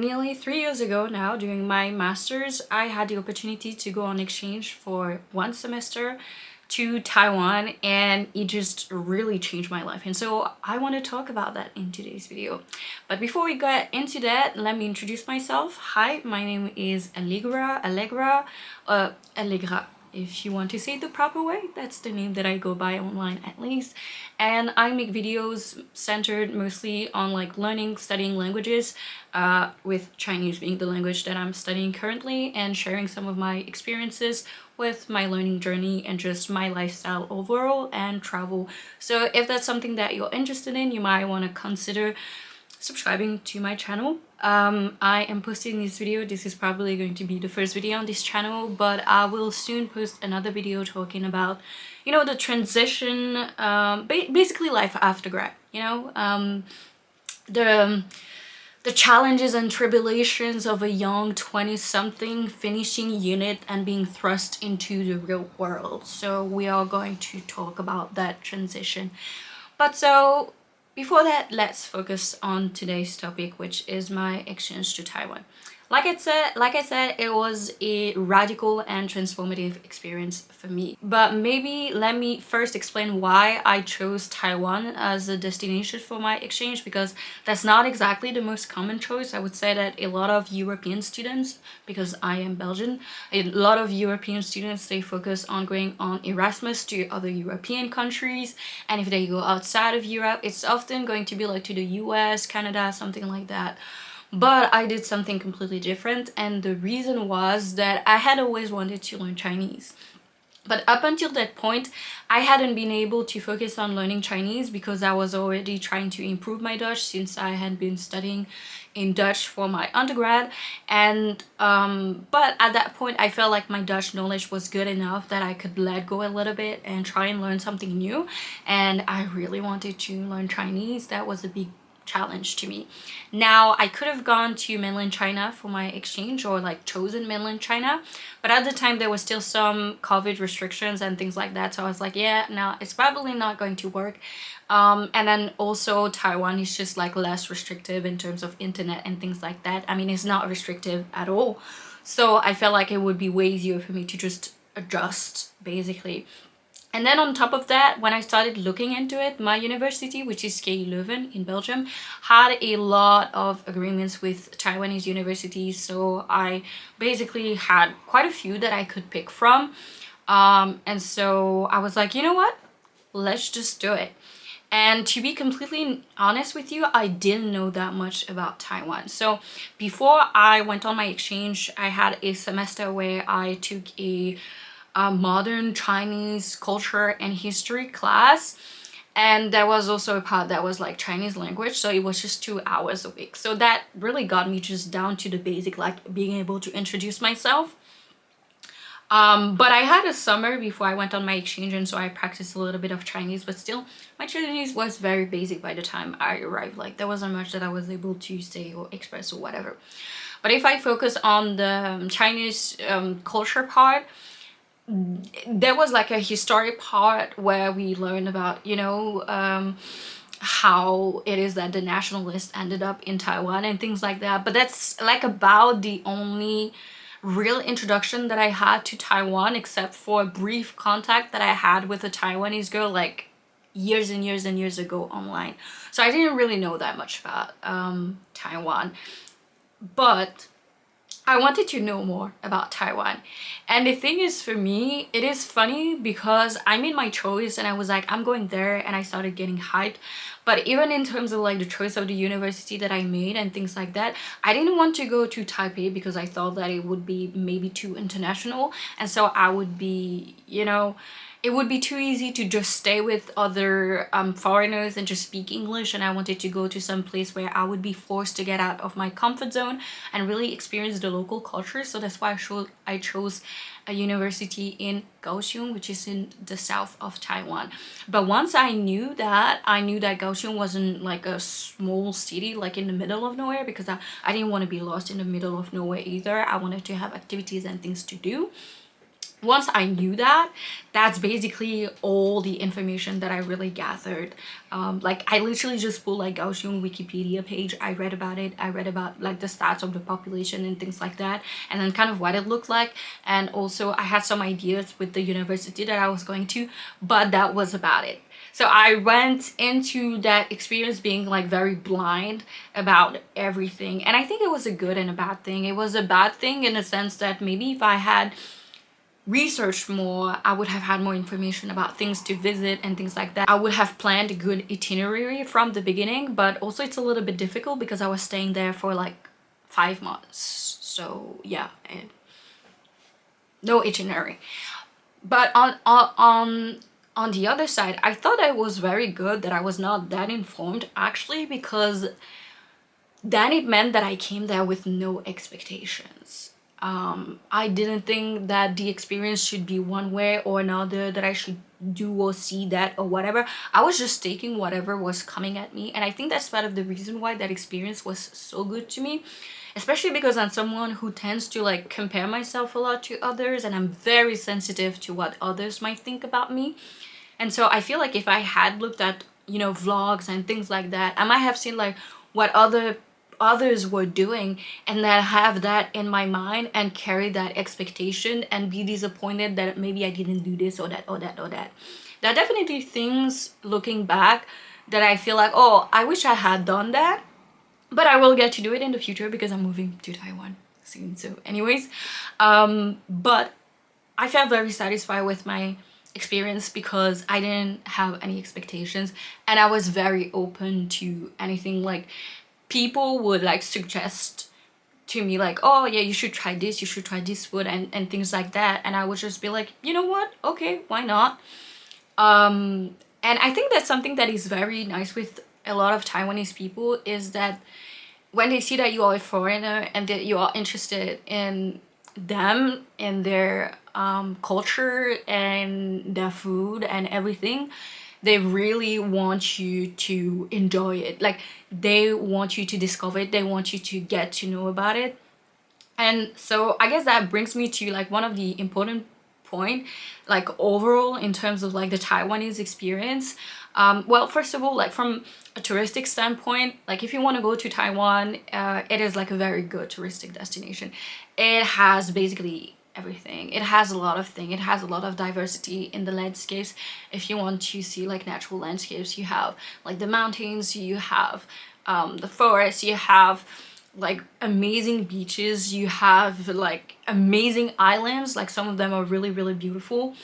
Nearly 3 years ago now, during my master's, I had the opportunity to go on exchange for 1 semester to Taiwan, and it just really changed my life. And so I want to talk about that in today's video. But before we get into that, let me introduce myself. Hi, my name is Allegra, if you want to say it the proper way. That's the name that I go by online, at least. And I make videos centered mostly on like learning, studying languages, with Chinese being the language that I'm studying currently, and sharing some of my experiences with my learning journey and just my lifestyle overall and travel. So if that's something that you're interested in, you might want to consider subscribing to my channel. I am posting this video. This is probably going to be the first video on this channel, but I will soon post another video talking about, the transition, basically life after grad, the the challenges and tribulations of a young 20-something finishing unit and being thrust into the real world. So we are going to talk about that transition. But so before that, let's focus on today's topic, which is my exchange to Taiwan. Like I said, it was a radical and transformative experience for me. But maybe let me first explain why I chose Taiwan as a destination for my exchange, because that's not exactly the most common choice. I would say that a lot of European students, because I am Belgian, a lot of European students, they focus on going on Erasmus to other European countries, and if they go outside of Europe, it's often going to be like to the US, Canada, something like that. But I did something completely different, and the reason was that I had always wanted to learn Chinese. But up until that point, I hadn't been able to focus on learning Chinese because I was already trying to improve my Dutch, since I had been studying in Dutch for my undergrad. And but at that point, I felt like my Dutch knowledge was good enough that I could let go a little bit and try and learn something new. And I really wanted to learn Chinese. That was a big challenge to me. Now, I could have gone to mainland China for my exchange, or like chosen mainland China, but at the time there was still some COVID restrictions and things like that, so I was like, yeah, no, it's probably not going to work. And then also Taiwan is just like less restrictive in terms of internet and things like that. I mean, it's not restrictive at all, so I felt like it would be way easier for me to just adjust, basically. And then on top of that, when I started looking into it, my university, which is KU Leuven in Belgium, had a lot of agreements with Taiwanese universities. So I basically had quite a few that I could pick from. And so I was like, you know what? Let's just do it. And to be completely honest with you, I didn't know that much about Taiwan. So before I went on my exchange, I had a semester where I took a modern Chinese culture and history class, and there was also a part that was like Chinese language, so it was just 2 hours a week. So that really got me just down to the basic, like being able to introduce myself. But I had a summer before I went on my exchange, and so I practiced a little bit of Chinese, but still my Chinese was very basic by the time I arrived. Like there wasn't much that I was able to say or express or whatever. But if I focus on the Chinese culture part, there was like a historic part where we learned about, how it is that the nationalists ended up in Taiwan and things like that. But that's like about the only real introduction that I had to Taiwan, except for a brief contact that I had with a Taiwanese girl like years and years and years ago online. So I didn't really know that much about Taiwan. But I wanted to know more about Taiwan. And the thing is, for me, it is funny because I made my choice and I was like, I'm going there, and I started getting hyped. But even in terms of like the choice of the university that I made and things like that, I didn't want to go to Taipei because I thought that it would be maybe too international. And so I would be, it would be too easy to just stay with other foreigners and just speak English, and I wanted to go to some place where I would be forced to get out of my comfort zone and really experience the local culture. So that's why I chose a university in Kaohsiung, which is in the south of Taiwan. But once I knew that Kaohsiung wasn't like a small city like in the middle of nowhere, because I didn't want to be lost in the middle of nowhere either. I wanted to have activities and things to do. once I knew that, that's basically all the information that I really gathered. Like I literally just pulled like Kaohsiung Wikipedia page. I read about it. I read about like the stats of the population and things like that, and then kind of what it looked like. And also I had some ideas with the university that I was going to, but that was about it. So I went into that experience being like very blind about everything. And I think it was a good and a bad thing. It was a bad thing in the sense that maybe if I had researched more, I would have had more information about things to visit and things like that. I would have planned a good itinerary from the beginning, but also it's a little bit difficult because I was staying there for like 5 months. So yeah, and no itinerary. But on the other side, I thought it was very good that I was not that informed actually, because then it meant that I came there with no expectations. I didn't think that the experience should be one way or another, that I should do or see that or whatever. I was just taking whatever was coming at me, and I think that's part of the reason why that experience was so good to me, especially because I'm someone who tends to like compare myself a lot to others, and I'm very sensitive to what others might think about me. And so I feel like if I had looked at, vlogs and things like that, I might have seen like what others were doing, and then have that in my mind and carry that expectation and be disappointed that maybe I didn't do this or that or that or that. There are definitely things looking back that I feel like, oh, I wish I had done that, but I will get to do it in the future because I'm moving to Taiwan soon. So anyways, but I felt very satisfied with my experience because I didn't have any expectations, and I was very open to anything. Like people would like suggest to me like, oh yeah, you should try this, you should try this food, and things like that, and I would just be like, you know what, okay, why not. And I think that's something that is very nice with a lot of Taiwanese people, is that when they see that you are a foreigner and that you are interested in them and their culture and their food and everything, they really want you to enjoy it. Like they want you to discover it, they want you to get to know about it. And so I guess that brings me to like one of the important point, like overall in terms of like the Taiwanese experience. Well, first of all, like from a touristic standpoint, like if you want to go to Taiwan, it is like a very good touristic destination. It has basically everything. It has a lot of things. It has a lot of diversity in the landscapes. If you want to see like natural landscapes, you have like the mountains, you have the forest, you have like amazing beaches, you have like amazing islands, like some of them are really really beautiful.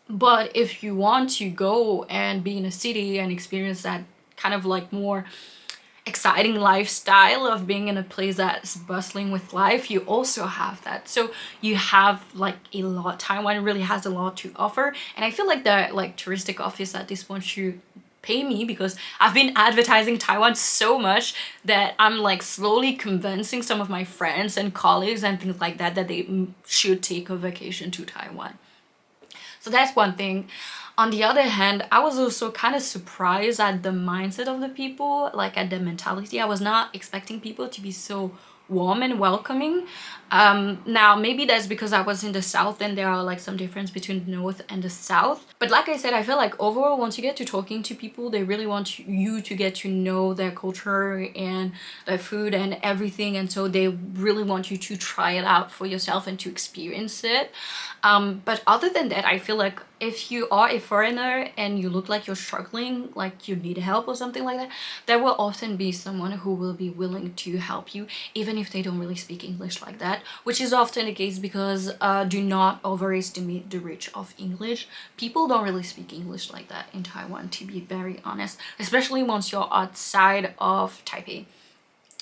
But if you want to go and be in a city and experience that kind of like more exciting lifestyle of being in a place that's bustling with life, you also have that. So you have like a lot. Taiwan really has a lot to offer, and I feel like the like touristic office at this point should pay me, because I've been advertising Taiwan so much that I'm like slowly convincing some of my friends and colleagues and things like that that they should take a vacation to Taiwan. So that's one thing. On the other hand, I was also kind of surprised at the mindset of the people, like at the mentality. I was not expecting people to be so warm and welcoming. Now maybe that's because I was in the south and there are like some difference between the north and the south. But like I said, I feel like overall once you get to talking to people, they really want you to get to know their culture and their food and everything, and so they really want you to try it out for yourself and to experience it. But other than that, I feel like if you are a foreigner and you look like you're struggling, like you need help or something like that, there will often be someone who will be willing to help you, even if they don't really speak English like that, which is often the case because do not overestimate the reach of English. People don't really speak English like that in Taiwan, to be very honest, especially once you're outside of Taipei.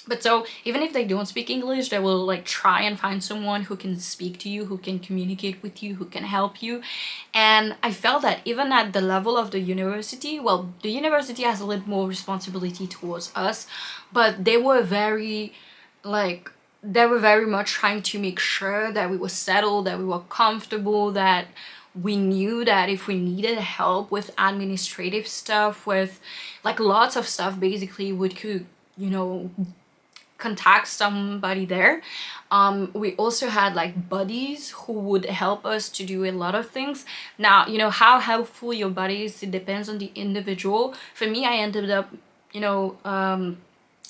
But so even if they don't speak English, they will like try and find someone who can speak to you, who can communicate with you, who can help you. And I felt that even at the level of the university, well, the university has a little more responsibility towards us, but they were very much trying to make sure that we were settled, that we were comfortable, that we knew that if we needed help with administrative stuff, with like lots of stuff basically, we could, you know, contact somebody there. We also had like buddies who would help us to do a lot of things. Now, you know, how helpful your buddy is, it depends on the individual. For me, you know,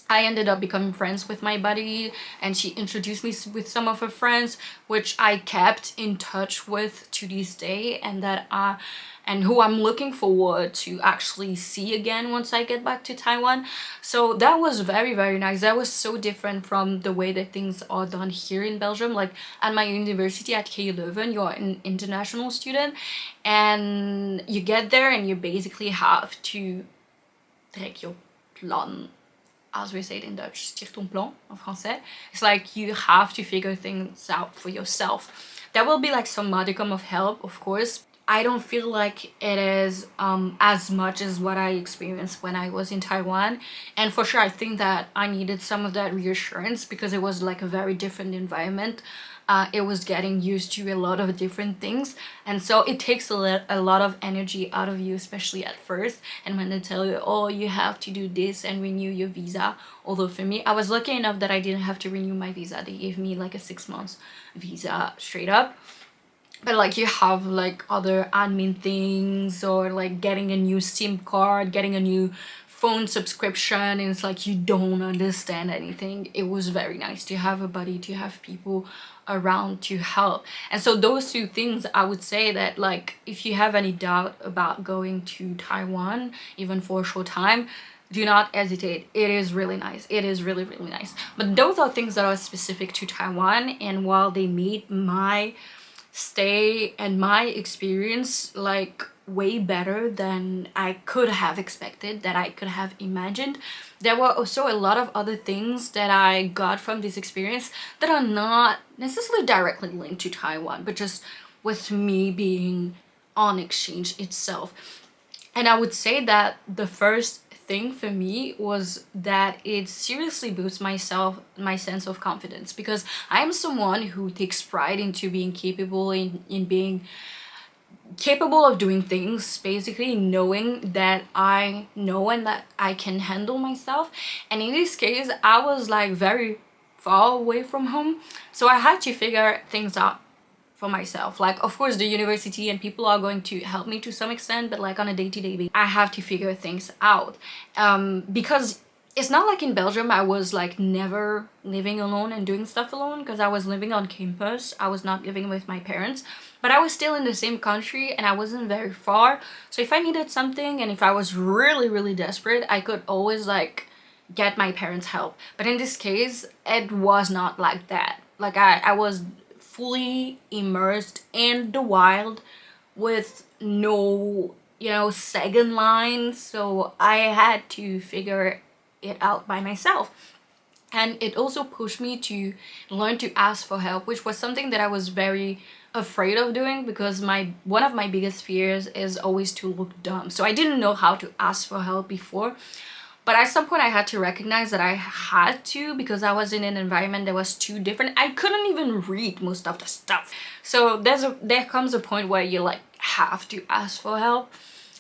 I ended up becoming friends with my buddy, and she introduced me with some of her friends, which I kept in touch with to this day, and who I'm looking forward to actually see again once I get back to Taiwan. So that was very, very nice. That was so different from the way that things are done here in Belgium. Like at my university at KU Leuven, you're an international student, and you get there and you basically have to trek your plan, as we say it in Dutch, tire ton plan en français. It's like you have to figure things out for yourself. There will be like some modicum of help, of course. I don't feel like it is as much as what I experienced when I was in Taiwan. And for sure, I think that I needed some of that reassurance because it was like a very different environment. It was getting used to a lot of different things, and so it takes a lot of energy out of you, especially at first. And when they tell you, oh, you have to do this and renew your visa, although for me, I was lucky enough that I didn't have to renew my visa. They gave me like a 6 months visa straight up. But like you have like other admin things, or like getting a new SIM card, getting a new phone subscription, and it's like you don't understand anything. It was very nice to have a buddy, to have people around to help. And so those two things, I would say that like if you have any doubt about going to Taiwan even for a short time, do not hesitate. It is really nice. It is really, really nice. But those are things that are specific to Taiwan, and while they made my stay and my experience like way better than I could have expected, that I could have imagined, there were also a lot of other things that I got from this experience that are not necessarily directly linked to Taiwan, but just with me being on exchange itself. And I would say that the first thing for me was that it seriously boosts my sense of confidence, because I am someone who takes pride into being capable in being capable of doing things, basically knowing that I know and that I can handle myself. And in this case, I was like very far away from home, so I had to figure things out for myself. Like, of course, the university and people are going to help me to some extent, but like on a day-to-day basis, I have to figure things out. Because it's not like in Belgium I was like never living alone and doing stuff alone, because I was living on campus. I was not living with my parents, but I was still in the same country and I wasn't very far. So if I needed something and if I was really, really desperate, I could always like get my parents' help. But in this case, it was not like that. Like I was fully immersed in the wild with no, you know, second line. So I had to figure it out by myself. And it also pushed me to learn to ask for help, which was something that I was very afraid of doing, because my one of my biggest fears is always to look dumb. So I didn't know how to ask for help before. But at some point I had to recognize that I had to, because I was in an environment that was too different. I couldn't even read most of the stuff. So there comes a point where you like have to ask for help.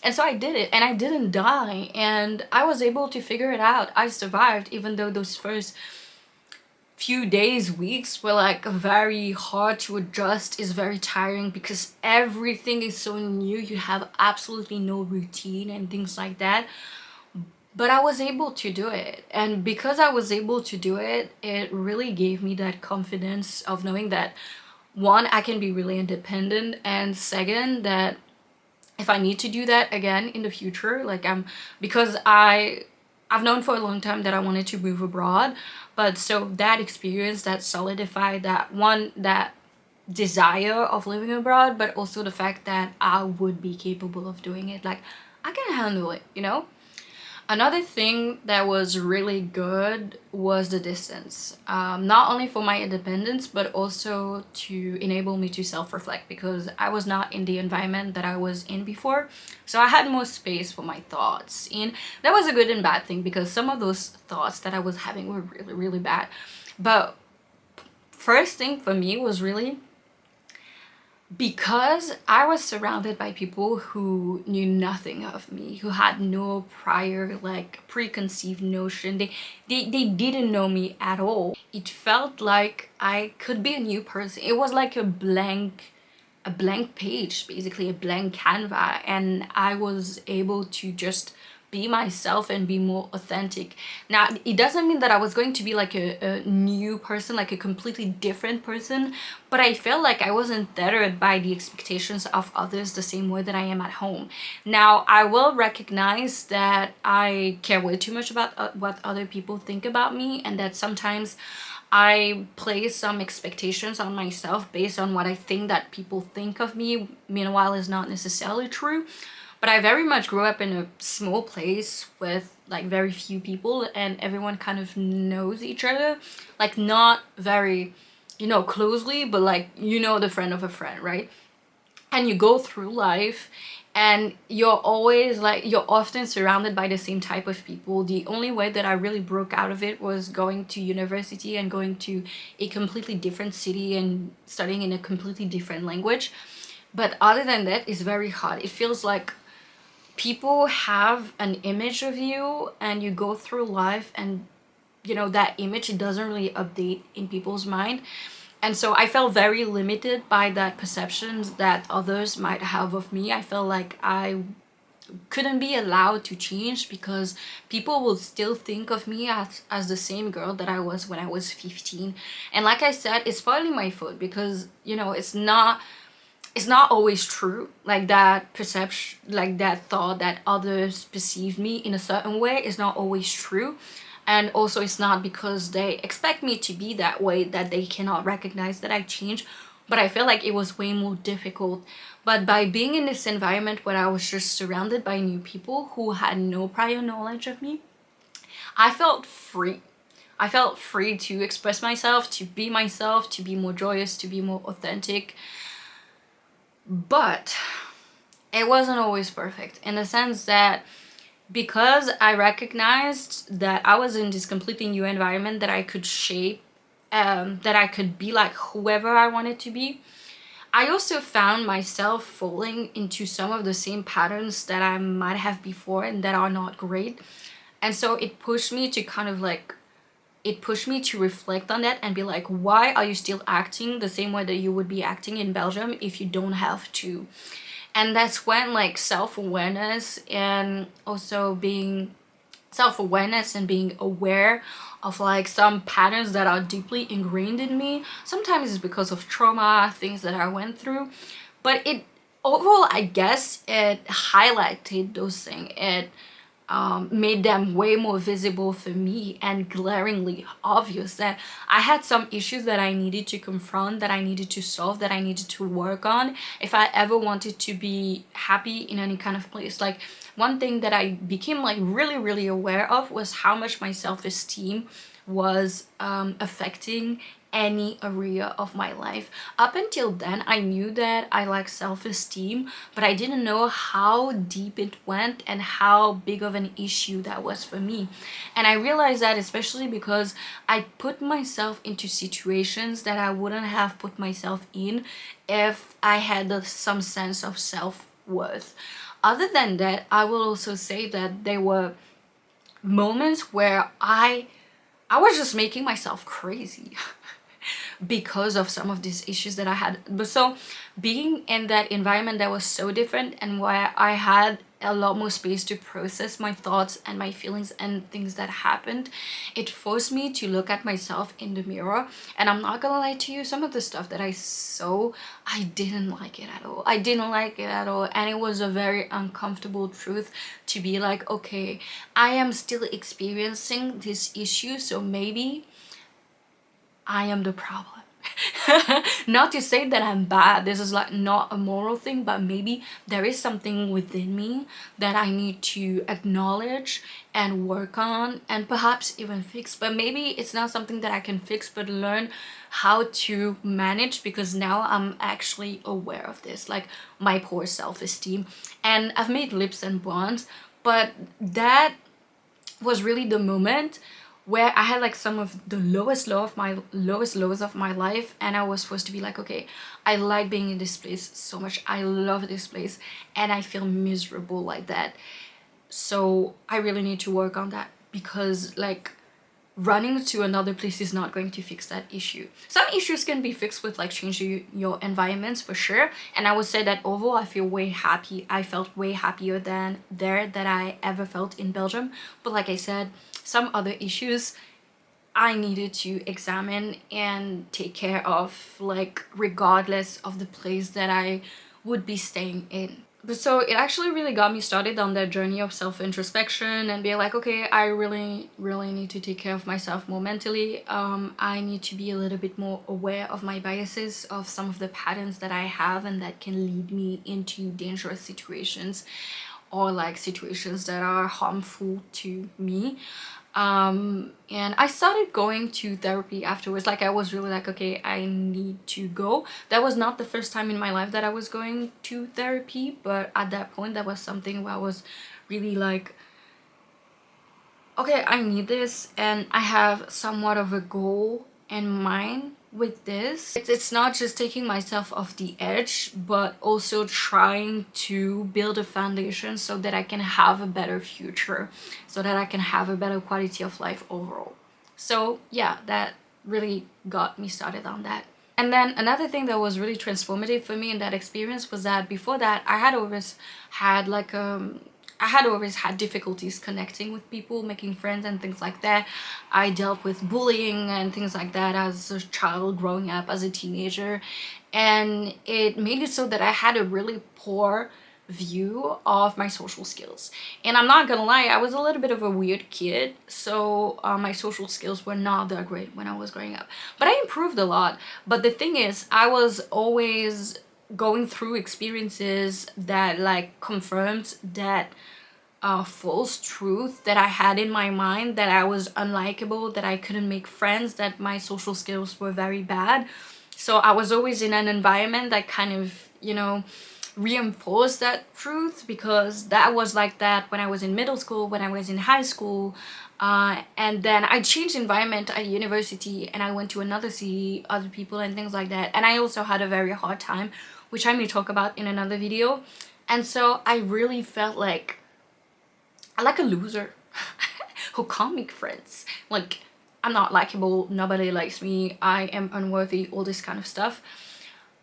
And so I did it, and I didn't die, and I was able to figure it out. I survived, even though those first few days, weeks were like very hard to adjust, is very tiring, because everything is so new. You have absolutely no routine and things like that. But I was able to do it, and because I was able to do it, it really gave me that confidence of knowing that, one, I can be really independent, and second, that if I need to do that again in the future, like because I've known for a long time that I wanted to move abroad. But so that experience, that solidified that, one, that desire of living abroad, but also the fact that I would be capable of doing it. Like, I can handle it, you know? Another thing that was really good was the distance. Not only for my independence, but also to enable me to self-reflect, because I was not in the environment that I was in before. So I had more space for my thoughts. And that was a good and bad thing, because some of those thoughts that I was having were really, really bad. But first thing for me was really because I was surrounded by people who knew nothing of me, who had no prior like preconceived notion. They didn't know me at all. It felt like I could be a new person. It was like a blank page, basically a blank canvas, and I was able to just be myself and be more authentic. Now, it doesn't mean that I was going to be like a new person, like a completely different person, but I felt like I wasn't tethered by the expectations of others the same way that I am at home. Now, I will recognize that I care way too much about what other people think about me, and that sometimes I place some expectations on myself based on what I think that people think of me, meanwhile is not necessarily true. But I very much grew up in a small place with like very few people, and everyone kind of knows each other. Like not very, closely, but like the friend of a friend, right? And you go through life and you're often surrounded by the same type of people. The only way that I really broke out of it was going to university and going to a completely different city and studying in a completely different language. But other than that, it's very hard. It feels like people have an image of you and you go through life, and that image, it doesn't really update in people's mind. And so I felt very limited by that perceptions that others might have of me. I felt like I couldn't be allowed to change because people will still think of me as the same girl that I was when I was 15. And like I said, it's partly my fault because it's not always true. Like that perception, like that thought that others perceive me in a certain way is not always true. And also it's not because they expect me to be that way that they cannot recognize that I change. But I feel like it was way more difficult. But by being in this environment where I was just surrounded by new people who had no prior knowledge of me, I felt free. I felt free to express myself, to be more joyous, to be more authentic. But it wasn't always perfect in the sense that because I recognized that I was in this completely new environment that I could shape, that I could be like whoever I wanted to be, I also found myself falling into some of the same patterns that I might have before and that are not great. And so it pushed me to reflect on that and be like, why are you still acting the same way that you would be acting in Belgium if you don't have to? And that's when like self-awareness and being aware of like some patterns that are deeply ingrained in me. Sometimes it's because of trauma, things that I went through, but it overall, I guess it highlighted those things. It made them way more visible for me and glaringly obvious that I had some issues that I needed to confront, that I needed to solve, that I needed to work on if I ever wanted to be happy in any kind of place. Like one thing that I became like really, really aware of was how much my self-esteem was affecting any area of my life. Up until then, I knew that I like self-esteem, but I didn't know how deep it went and how big of an issue that was for me. And I realized that especially because I put myself into situations that I wouldn't have put myself in if I had some sense of self-worth. Other than that, I will also say that there were moments where I was just making myself crazy because of some of these issues that I had. But so being in that environment that was so different and where I had a lot more space to process my thoughts and my feelings and things that happened, it forced me to look at myself in the mirror. And I'm not gonna lie to you, some of the stuff that I saw, I didn't like it at all. I didn't like it at all. And it was a very uncomfortable truth to be like, okay, I am still experiencing this issue, so maybe I am the problem. Not to say that I'm bad, this is like not a moral thing, but maybe there is something within me that I need to acknowledge and work on and perhaps even fix. But maybe it's not something that I can fix, but learn how to manage, because now I'm actually aware of this, like my poor self-esteem. And I've made lips and bonds, but that was really the moment where I had like some of the lowest lows of my life, and I was supposed to be like, okay, I like being in this place so much, I love this place, and I feel miserable like that. So I really need to work on that, because like running to another place is not going to fix that issue. Some issues can be fixed with like changing your environments for sure, and I would say that overall I felt way happier than there that I ever felt in Belgium. But like I said, some other issues I needed to examine and take care of, like regardless of the place that I would be staying in. But so it actually really got me started on that journey of self-introspection and being like, okay, I really need to take care of myself more mentally. I need to be a little bit more aware of my biases, of some of the patterns that I have and that can lead me into dangerous situations, or like situations that are harmful to me. And I started going to therapy afterwards. Like I was really like, okay, I need to go. That was not the first time in my life that I was going to therapy, but at that point that was something where I was really like, okay, I need this, and I have somewhat of a goal in mind with this. It's not just taking myself off the edge, but also trying to build a foundation so that I can have a better future, so that I can have a better quality of life overall. So yeah, that really got me started on that. And then another thing that was really transformative for me in that experience was that before that had like I had always had difficulties connecting with people, making friends and things like that. I dealt with bullying and things like that as a child, growing up as a teenager, and it made it so that I had a really poor view of my social skills. And I'm not gonna lie, I was a little bit of a weird kid, so my social skills were not that great when I was growing up, but I improved a lot. But the thing is, I was always going through experiences that like confirmed that false truth that I had in my mind, that I was unlikable, that I couldn't make friends, that my social skills were very bad. So I was always in an environment that kind of, reinforced that truth, because that was like that when I was in middle school, when I was in high school. And then I changed environment at university and I went to another city, other people and things like that. And I also had a very hard time, which I may talk about in another video. And so I really felt like a loser who can't make friends. Like, I'm not likable, nobody likes me, I am unworthy, all this kind of stuff.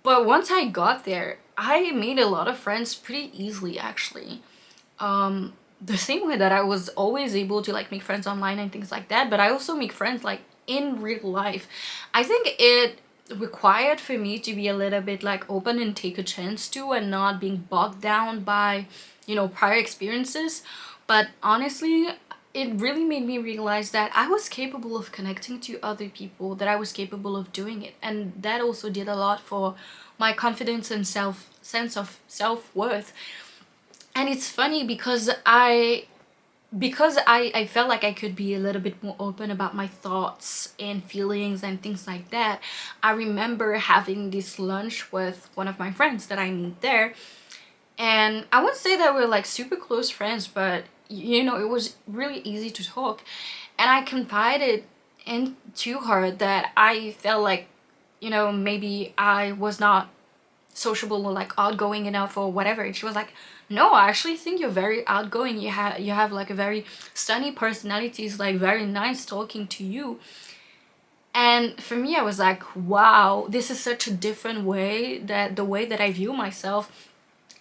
But once I got there, I made a lot of friends pretty easily, actually. The same way that I was always able to like make friends online and things like that, but I also make friends like in real life. I think it required for me to be a little bit like open and take a chance to, and not being bogged down by, prior experiences. But honestly, it really made me realize that I was capable of connecting to other people, that I was capable of doing it, and that also did a lot for my confidence and sense of self-worth. And it's funny because I felt like I could be a little bit more open about my thoughts and feelings and things like that. I remember having this lunch with one of my friends that I meet there, and I wouldn't say that we're like super close friends, but it was really easy to talk. And I confided into her that I felt like, maybe I was not sociable or like outgoing enough or whatever. And she was like, no, I actually think you're very outgoing. You have like a very sunny personality. It's like very nice talking to you. And for me, I was like, wow, this is such a different way, that the way that I view myself.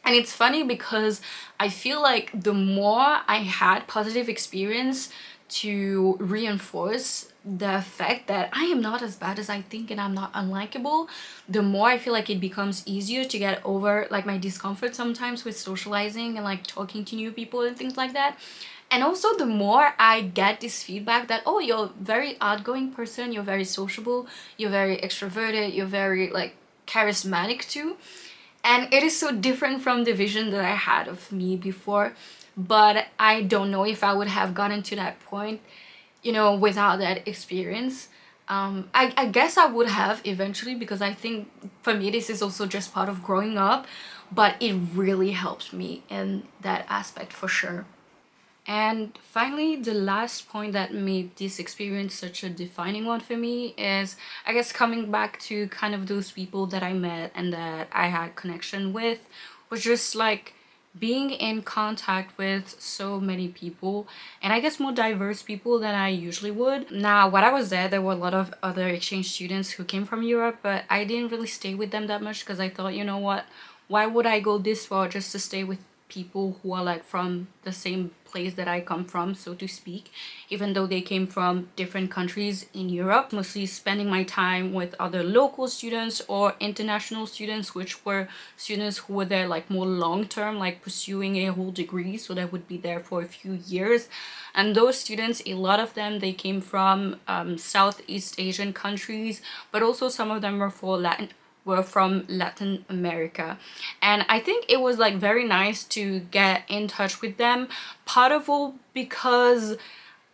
And it's funny because I feel like the more I had positive experience to reinforce the fact that I am not as bad as I think and I'm not unlikable, the more I feel like it becomes easier to get over like my discomfort sometimes with socializing and like talking to new people and things like that. And also the more I get this feedback that, oh, you're a very outgoing person, you're very sociable, you're very extroverted, you're very like charismatic too. And it is so different from the vision that I had of me before. But I don't know if I would have gotten to that point, without that experience. I guess I would have eventually, because I think for me this is also just part of growing up, but it really helped me in that aspect for sure. And finally, the last point that made this experience such a defining one for me is, I guess, coming back to kind of those people that I met and that I had connection with, was just like being in contact with so many people, and I guess more diverse people than I usually would. Now, when I was there were a lot of other exchange students who came from Europe, but I didn't really stay with them that much because I thought, you know what, why would I go this far just to stay with people who are like from the same place that I come from, so to speak, even though they came from different countries in Europe. Mostly spending my time with other local students or international students, which were students who were there like more long term, like pursuing a whole degree, so they would be there for a few years. And those students, a lot of them, they came from Southeast Asian countries, but also some of them were from Latin America. And I think it was like very nice to get in touch with them. Part of all because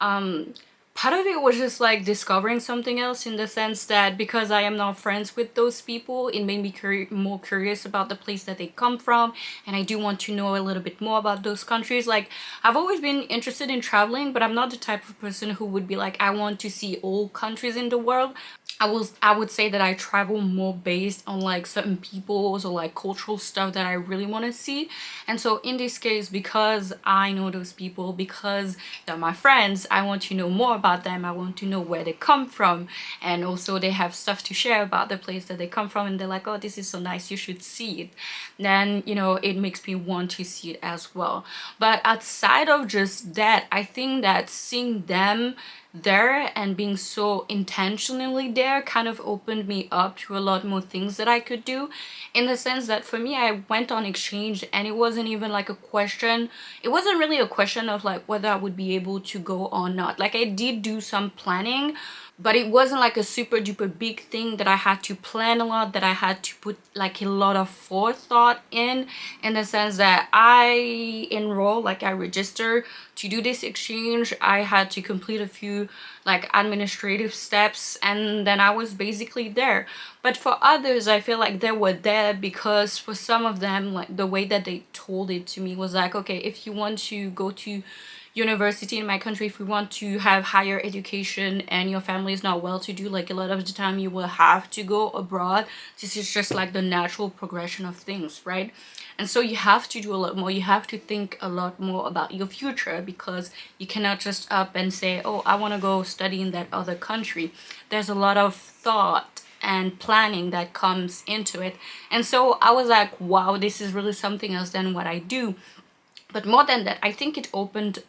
um part of it was just like discovering something else, in the sense that because I am not friends with those people, it made me more curious about the place that they come from, and I do want to know a little bit more about those countries. Like, I've always been interested in traveling, but I'm not the type of person who would be like, I want to see all countries in the world. I would say that I travel more based on like certain peoples or like cultural stuff that I really want to see. And so in this case, because I know those people, because they're my friends, I want to know more about them. I want to know where they come from, and also they have stuff to share about the place that they come from, and they're like, oh, this is so nice, you should see it. Then, it makes me want to see it as well. But outside of just that, I think that seeing them there and being so intentionally there kind of opened me up to a lot more things that I could do, in the sense that for me, I went on exchange and it wasn't even like a question. It wasn't really a question of like whether I would be able to go or not. Like, I did do some planning, but it wasn't like a super duper big thing that I had to plan a lot, that I had to put like a lot of forethought in the sense that I register to do this exchange. I had to complete a few like administrative steps, and then I was basically there. But for others, I feel like they were there because for some of them, like the way that they told it to me was like, okay, if you want to go to university in my country, if we want to have higher education and your family is not well to do, like a lot of the time you will have to go abroad. This is just like the natural progression of things, right? And so you have to do a lot more. You have to think a lot more about your future, because you cannot just up and say, oh, I want to go study in that other country. There's a lot of thought and planning that comes into it. And so I was like, wow, this is really something else than what I do. But more than that, I think it opened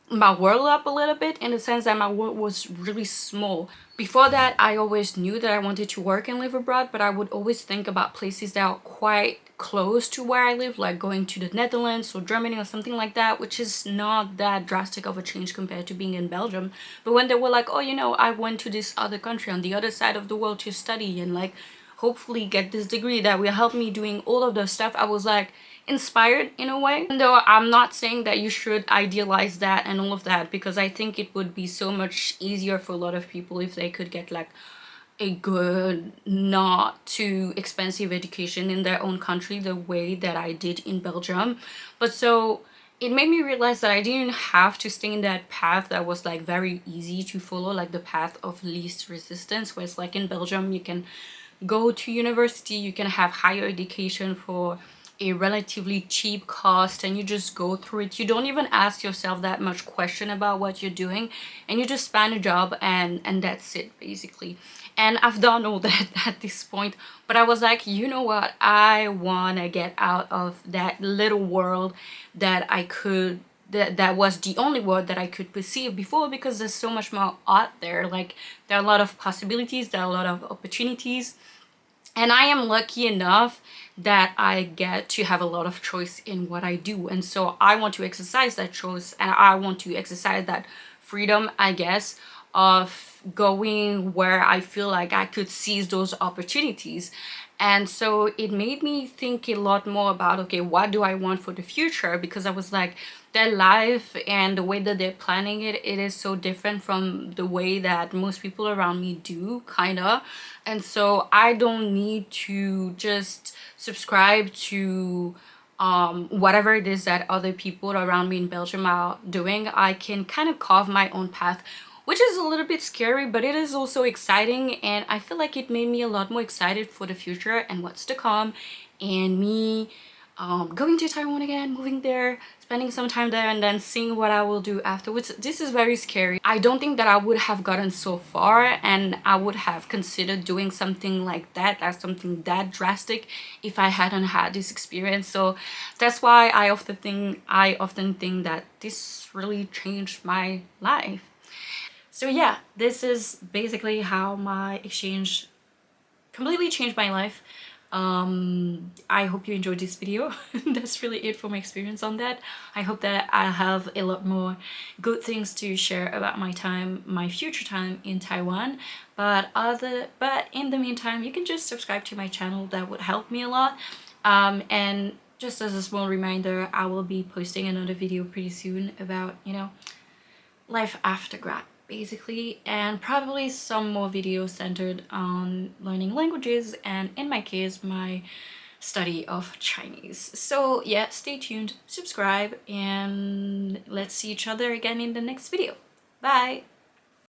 my world up a little bit, in the sense that my world was really small. Before that, I always knew that I wanted to work and live abroad, but I would always think about places that are quite close to where I live, like going to the Netherlands or Germany or something like that, which is not that drastic of a change compared to being in Belgium. But when they were like, oh, I went to this other country on the other side of the world to study and like hopefully get this degree that will help me doing all of the stuff, I was like inspired in a way. And though I'm not saying that you should idealize that and all of that, because I think it would be so much easier for a lot of people if they could get like a good, not too expensive education in their own country the way that I did in Belgium. But so it made me realize that I didn't have to stay in that path that was like very easy to follow, like the path of least resistance, where it's like in Belgium you can go to university, you can have higher education for a relatively cheap cost, and you just go through it. You don't even ask yourself that much question about what you're doing, and you just find a job, and that's it basically. And I've done all that at this point, but I was like, you know what, I want to get out of that little world that that was the only world that I could perceive before, because there's so much more out there. Like, there are a lot of possibilities, there are a lot of opportunities, and I am lucky enough that I get to have a lot of choice in what I do. And so I want to exercise that choice, and I want to exercise that freedom, I guess, of going where I feel like I could seize those opportunities. And so it made me think a lot more about, okay, what do I want for the future? Because I was like, their life and the way that they're planning it, it is so different from the way that most people around me do, kind of. And so I don't need to just subscribe to whatever it is that other people around me in Belgium are doing, I can kind of carve my own path, which is a little bit scary, but it is also exciting. And I feel like it made me a lot more excited for the future and what's to come, and me going to Taiwan again, moving there, spending some time there, and then seeing what I will do afterwards. This is very scary. I don't think that I would have gotten so far and I would have considered doing something like that, that's something that drastic, if I hadn't had this experience. So that's why I often think that this really changed my life. So yeah, this is basically how my exchange completely changed my life. I hope you enjoyed this video. That's really it for my experience on that. I hope that I have a lot more good things to share about my future time in Taiwan. But in the meantime, you can just subscribe to my channel. That would help me a lot. And just as a small reminder, I will be posting another video pretty soon about, life after grad, basically, and probably some more videos centered on learning languages and, in my case, my study of Chinese. So yeah, stay tuned, subscribe, and let's see each other again in the next video. Bye!